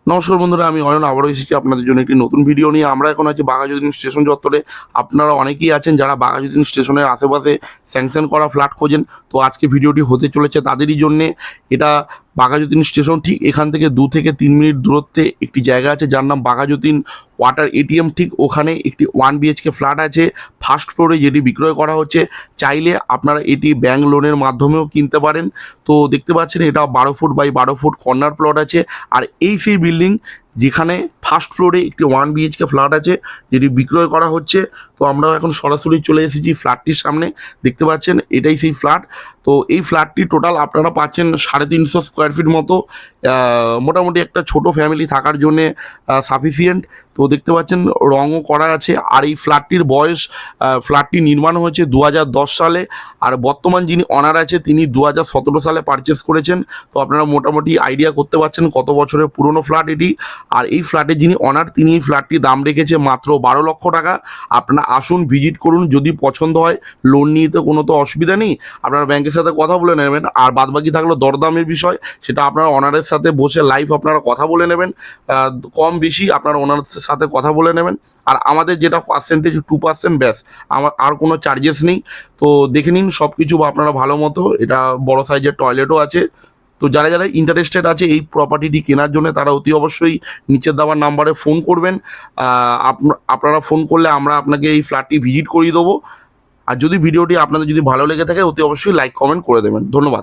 নমস্কার বন্ধুরা, আমি অয়ন আবারও এসেছি আপনাদের জন্য একটি নতুন ভিডিও নিয়ে। আমরা এখন আছি বাঘাযতীন স্টেশন চত্বরে। আপনারা অনেকেই আছেন যারা বাঘাযতীন স্টেশনের আশেপাশে স্যাংশন করা ফ্ল্যাট খোঁজেন। তো আজকে ভিডিওটি হতে চলেছে তাদেরই জন্যে। এটা বাঘাযতীন স্টেশন, ঠিক এখান থেকে 2 থেকে 3 মিনিট দূরত্বে একটি জায়গা আছে যার নাম বাঘাযতীন ওয়াটার এটিএম। ঠিক ওখানে একটি 1 BHK ফ্ল্যাট আছে ফার্স্ট ফ্লোরে, যেটি বিক্রয় করা হচ্ছে। চাইলে আপনারা এটি ব্যাংক লোনের মাধ্যমেও কিনতে পারেন। তো দেখতে পাচ্ছেন এটা 12 foot by 12 foot corner plot আছে। আর এই সেই বিল্ডিং যেখানে ফার্স্ট ফ্লোরে একটি 1 BHK ফ্ল্যাট আছে যেটি বিক্রয় করা হচ্ছে। তো আমরা এখন সরাসরি চলে এসেছি ফ্ল্যাটটির সামনে। দেখতে পাচ্ছেন এটাই সেই ফ্ল্যাট। তো এই ফ্ল্যাটটি টোটাল আপনারা পাচ্ছেন 350 স্কোয়ার ফিট মতো। মোটামুটি একটা ছোট ফ্যামিলি থাকার জন্যে সাফিসিয়েন্ট। তো দেখতে পাচ্ছেন রঙও করা আছে। আর এই ফ্ল্যাটটির বয়স, ফ্ল্যাটটি নির্মাণ হয়েছে 2010 সালে। আর বর্তমান যিনি অনার আছে তিনি 2017 সালে পারচেস করেছেন। তো আপনারা মোটামুটি আইডিয়া করতে পারছেন কত বছরের পুরনো ফ্ল্যাট এটি। আর এই ফ্ল্যাটের যিনি অনার তিনি এই ফ্ল্যাটটির দাম রেখেছে মাত্র 12 লক্ষ টাকা। আপনারা আসুন, ভিজিট করুন, যদি পছন্দ হয় লোন নিয়ে তো কোনো তো অসুবিধা নেই, আপনারা ব্যাংকের সাথে কথা বলে নেবেন। আর বাদবাকি থাকলো দরদামের বিষয়, সেটা আপনারা অনারের সাথে বসে লাইভ আপনারা কথা বলে নেবেন। কম বেশি আপনারা ওনার সাথে কথা বলে নেবেন। আর আমাদের যেটা পার্সেন্টেজ 2% ব্যাস, আমার আর কোনো চার্জেস নেই। তো দেখে নিন সব কিছু আপনারা ভালো মতো। এটা বড় সাইজের টয়লেটও আছে। তো যারা যারা ইন্টারেস্টেড আছে এই প্রপার্টিটি কেনার জন্য তারা অতি অবশ্যই নিচের দেওয়ার নাম্বারে ফোন করবেন। আপনারা ফোন করলে আমরা আপনাকে এই ফ্ল্যাটটি ভিজিট করিয়ে দেবো। আর যদি ভিডিওটি আপনাদের যদি ভালো লেগে থাকে অতি অবশ্যই লাইক কমেন্ট করে দেবেন। ধন্যবাদ।